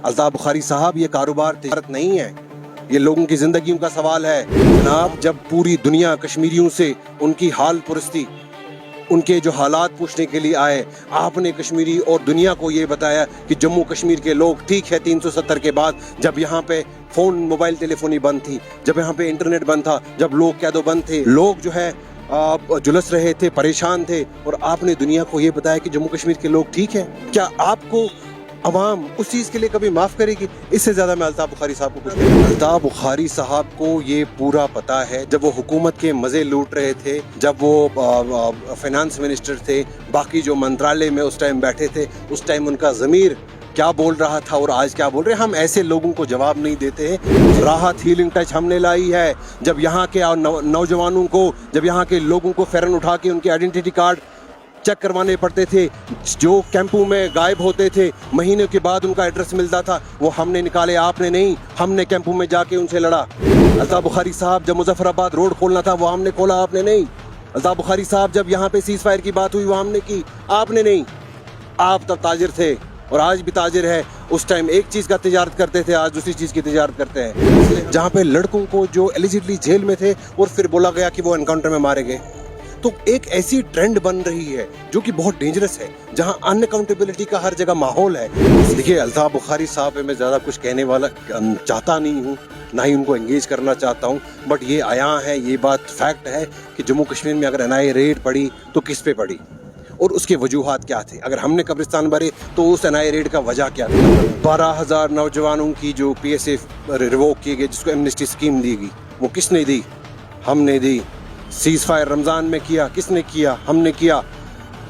अल्ताफ बुखारी साहब, ये कारोबार तिजारत नहीं है, ये लोगों की जिंदगियों का सवाल है। जनाब, जब पूरी दुनिया कश्मीरियों से उनकी हाल पुरस्ती, उनके जो हालात पूछने के लिए आए, आपने कश्मीरी और दुनिया को ये बताया कि जम्मू कश्मीर के लोग ठीक है 370 के बाद, जब यहाँ पे फ़ोन मोबाइल टेलीफोनी बंद थी, जब यहाँ पे इंटरनेट बंद था, जब लोग कैदो बंद थे, लोग जो है जुलस रहे थे, परेशान थे, और आपने दुनिया को ये बताया कि जम्मू कश्मीर के लोग ठीक है। क्या आपको अवाम उस चीज़ के लिए कभी माफ़ करेगी? इससे ज़्यादा मैं अल्ताफ बुखारी साहब को कुछ नहीं। अल्ताफ बुखारी साहब को ये पूरा पता है, जब वो हुकूमत के मज़े लूट रहे थे, जब वो फाइनेंस मिनिस्टर थे, बाकी जो मंत्रालय में उस टाइम बैठे थे, उस टाइम उनका ज़मीर क्या बोल रहा था और आज क्या बोल रहे हैं, हम ऐसे लोगों को जवाब नहीं देते हैं। राहत हीलिंग टच हमने लाई है। जब यहाँ के नौजवानों को, जब यहाँ के लोगों को फ़ौरन उठा के उनके आइडेंटिटी कार्ड चेक करवाने पड़ते थे, जो कैंपों में गायब होते थे, महीने के बाद उनका एड्रेस मिलता था, वो हमने निकाले, आपने नहीं। हमने कैंपों में जाके उनसे लड़ा। अल्ताफ बुखारी साहब, जब मुजफ्फराबाद रोड खोलना था, वो हमने खोला, आपने नहीं। अल्ताफ बुखारी साहब, जब यहाँ पे सीज फायर की बात हुई, वो हमने की, आपने नहीं। आप तब ताजिर थे और आज भी ताजिर है। उस टाइम एक चीज़ का तिजारत करते थे, आज दूसरी चीज़ की तिजारत करते हैं। जहाँ पे लड़कों को जो एलिजिडली जेल में थे और फिर बोला गया कि वो एनकाउंटर में मारे गए, तो एक ऐसी ट्रेंड बन रही है जो कि बहुत डेंजरस है, जहां अनअकाउंटेबिलिटी का हर जगह माहौल है। देखिए, अल्ताफ बुखारी साहब पे मैं ज़्यादा कुछ कहने वाला चाहता नहीं हूँ, ना ही उनको एंगेज करना चाहता हूँ, बट ये आया है, ये बात फैक्ट है कि जम्मू कश्मीर में अगर NIA रेड पड़ी तो किस पे पड़ी और उसके वजूहात क्या थे। अगर हमने कब्रिस्तान भरे तो उस NIA रेड का वजह क्या था। 12,000 नौजवानों की जो PSA रिवोक किए गए, जिसको एमनेस्टी स्कीम दी गई, वो किसने दी? हमने दी। सीज फायर रमज़ान में किया, किसने किया? हमने किया।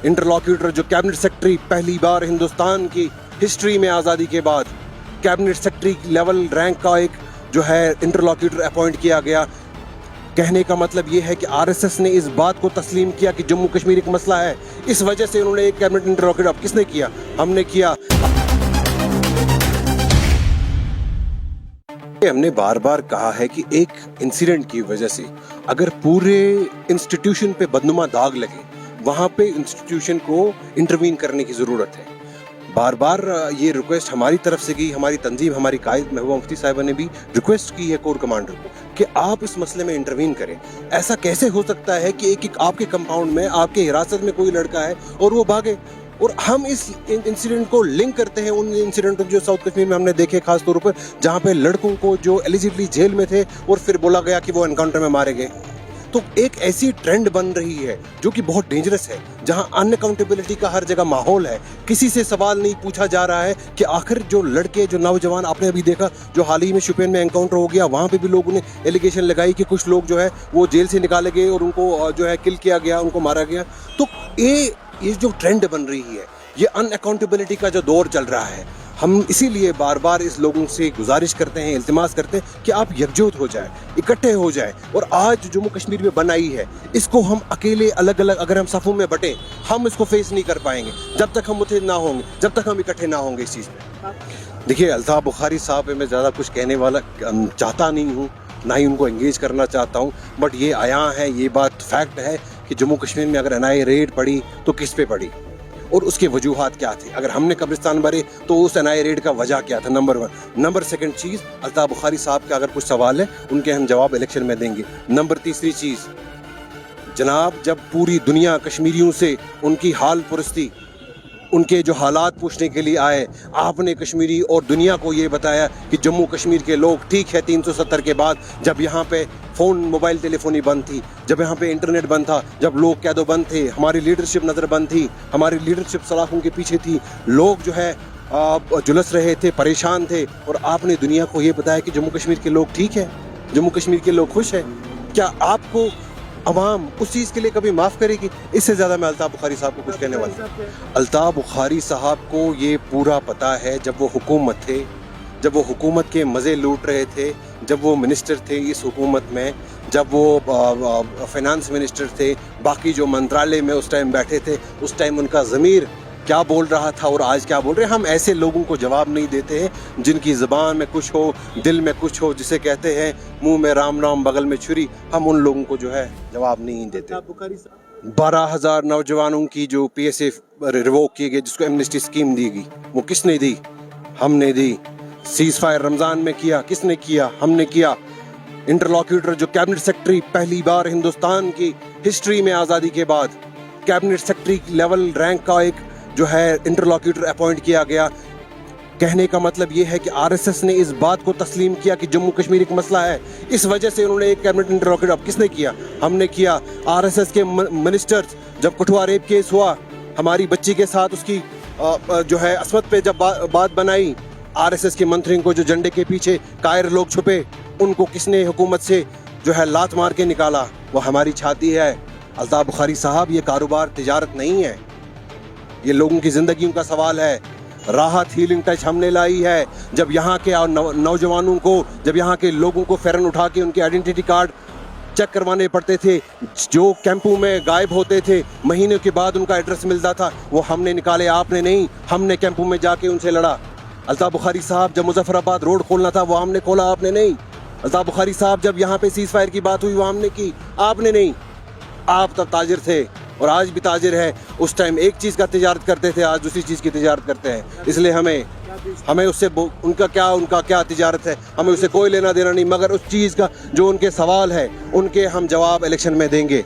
इंटरलॉक्यूटर जो कैबिनेट सेक्रेटरी, पहली बार हिंदुस्तान की हिस्ट्री में आज़ादी के बाद कैबिनेट सेक्रेटरी लेवल रैंक का एक जो है इंटरलॉक्यूटर अपॉइंट किया गया। कहने का मतलब ये है कि RSS ने इस बात को तस्लीम किया कि जम्मू कश्मीर एक मसला है, इस वजह से उन्होंने एक कैबिनेट इंटरलॉक्यूटर, किसने किया? हमने किया। हमने बार बार कहा है कि एक इंसिडेंट की वजह से अगर पूरे इंस्टीट्यूशन पे बदनुमा दाग लगे, वहाँ पे इंस्टीट्यूशन को इंटरवीन करने की ज़रूरत है। बार बार ये रिक्वेस्ट हमारी तरफ से की, हमारी तंजीम, हमारी कायद महबूबा मुफ्ती साहिबा ने भी रिक्वेस्ट की है कोर कमांडर को कि आप इस मसले में इंटरवीन करें। ऐसा कैसे हो सकता है कि एक आपके कंपाउंड में, आपके हिरासत में कोई लड़का है और वो भागे, और हम इस इंसिडेंट को लिंक करते हैं उन इंसिडेंट जो साउथ कश्मीर में हमने देखे, खास तौर पर जहाँ पे लड़कों को जो एलिजिडली जेल में थे और फिर बोला गया कि वो एनकाउंटर में मारे गए। तो एक ऐसी ट्रेंड बन रही है जो कि बहुत डेंजरस है, जहां अनअकाउंटेबिलिटी का हर जगह माहौल है। किसी से सवाल नहीं पूछा जा रहा है कि आखिर जो लड़के, जो नौजवान, आपने अभी देखा जो हाल ही में शुपियन में एनकाउंटर हो गया, वहां पे भी लोगों ने एलिगेशन लगाई कि कुछ लोग जो है वो जेल से निकाले गए और उनको जो है किल किया गया, उनको मारा गया। तो ये जो ट्रेंड बन रही है, ये अनअकाउंटेबिलिटी का जो दौर चल रहा है, हम इसीलिए बार बार इस लोगों से गुजारिश करते हैं, इल्तिमास करते हैं कि आप यकजुट हो जाए, इकट्ठे हो जाए। और आज जम्मू कश्मीर में बन आई है, इसको हम अकेले अलग अलग अगर हम सफ़ों में बटें, हम इसको फेस नहीं कर पाएंगे जब तक हम मुत्तहिद ना होंगे, जब तक हम इकट्ठे ना होंगे इस चीज़ में। देखिए, अल्ताफ बुखारी साहब पे मैं ज़्यादा कुछ कहने वाला चाहता नहीं हूँ, ना ही उनको एंगेज करना चाहता हूँ, बट ये आया है, ये बात फैक्ट है कि जम्मू कश्मीर में अगर NIA रेड पड़ी तो किस पे पड़ी और उसके वजूहात क्या थे। अगर हमने कब्रिस्तान भरे तो उस NIA रेड का वजह क्या था, नंबर 1। नंबर 2 चीज़, अल्ताफ बुखारी साहब के अगर कुछ सवाल है उनके हम जवाब इलेक्शन में देंगे। नंबर 3 चीज़, जनाब, जब पूरी दुनिया कश्मीरियों से उनकी हाल पुरस्ती, उनके जो हालात पूछने के लिए आए, आपने कश्मीरी और दुनिया को ये बताया कि जम्मू कश्मीर के लोग ठीक है 370 के बाद, जब यहाँ पे फ़ोन मोबाइल टेलीफोनी बंद थी, जब यहाँ पे इंटरनेट बंद था, जब लोग कैदो बंद थे, हमारी लीडरशिप नज़र बंद थी, हमारी लीडरशिप सलाखों के पीछे थी, लोग जो है जुलस रहे थे, परेशान थे, और आपने दुनिया को ये बताया कि जम्मू कश्मीर के लोग ठीक है, जम्मू कश्मीर के लोग खुश हैं। क्या आपको अवाम उस चीज़ के लिए कभी माफ़ करेगी? इससे ज़्यादा मैं अल्ताफ बुखारी साहब को कुछ कहने वाला हूँ। अल्ताफ बुखारी साहब को ये पूरा पता है, जब वो हुकूमत थे, जब वो हुकूमत के मज़े लूट रहे थे, जब वो मिनिस्टर थे इस हुकूमत में, जब वो फाइनेंस मिनिस्टर थे, बाकी जो मंत्रालय में उस टाइम बैठे थे, उस टाइम उनका ज़मीर क्या बोल रहा था और आज क्या बोल रहे हैं। हम ऐसे लोगों को जवाब नहीं देते हैं जिनकी ज़बान में कुछ हो, दिल में कुछ हो, जिसे कहते हैं मुंह में राम राम बगल में छुरी, हम उन लोगों को जो है जवाब नहीं देते। 12,000 नौजवानों की जो PSA रिवोक किए गए, जिसको एमनेस्टी स्कीम दी गई, वो किसने दी? ہم نے دی. سیز فائر رمضان میں کیا, کس نے کیا؟ ہم نے کیا. انٹرلاکیوٹر جو کیبنٹ سیکرٹری پہلی بار ہندوستان کی ہسٹری میں آزادی کے بعد کیبنٹ سیکرٹری لیول رینک کا ایک جو ہے انٹرلاکیوٹر اپوائنٹ کیا گیا. کہنے کا مطلب یہ ہے کہ آر ایس ایس نے اس بات کو تسلیم کیا کہ جموں کشمیر ایک مسئلہ ہے, اس وجہ سے انہوں نے ایک کیبنٹ انٹرلاکیوٹر. اب کس نے کیا؟ ہم نے کیا. آر ایس ایس کے منسٹر جب کٹھوا ریپ کیس ہوا, ہماری بچی کے ساتھ اس کی جو ہے عصمت پہ جب بات بنائی, آر ایس ایس کے منتری کو جو جھنڈے کے پیچھے قائر لوگ چھپے, ان کو کس نے حکومت سے جو ہے لات مار کے نکالا؟ وہ ہماری چھاتی ہے. الطاف بخاری صاحب, یہ کاروبار تجارت نہیں ہے, یہ لوگوں کی زندگیوں کا سوال ہے. راحت ہیلنگ ٹچ ہم نے لائی ہے. جب یہاں کے نوجوانوں کو, جب یہاں کے لوگوں کو فیرن اٹھا کے ان کے آئیڈینٹی کارڈ چیک کروانے پڑتے تھے, جو کیمپوں میں غائب ہوتے تھے, مہینے کے بعد ان کا ایڈریس ملتا تھا, وہ ہم نے نکالے, آپ نے نہیں. ہم نے کیمپوں میں جا کے ان سے لڑا. الطاف بخاری صاحب, جب مظفر آباد روڈ کھولنا تھا وہ ہم نے کھولا, آپ نے نہیں. الطاف بخاری صاحب, جب یہاں پہ سیز فائر کی بات ہوئی وہ ہم نے کی, آپ نے نہیں. آپ تب تاجر تھے اور آج بھی تاجر ہے. اس ٹائم ایک چیز کا تجارت کرتے تھے, آج دوسری چیز کی تجارت کرتے ہیں. اس لیے ہمیں اس سے ان کا کیا تجارت ہے, ہمیں اس سے کوئی لینا دینا نہیں. مگر اس چیز کا جو ان کے سوال ہے, ان کے ہم جواب الیکشن میں دیں گے.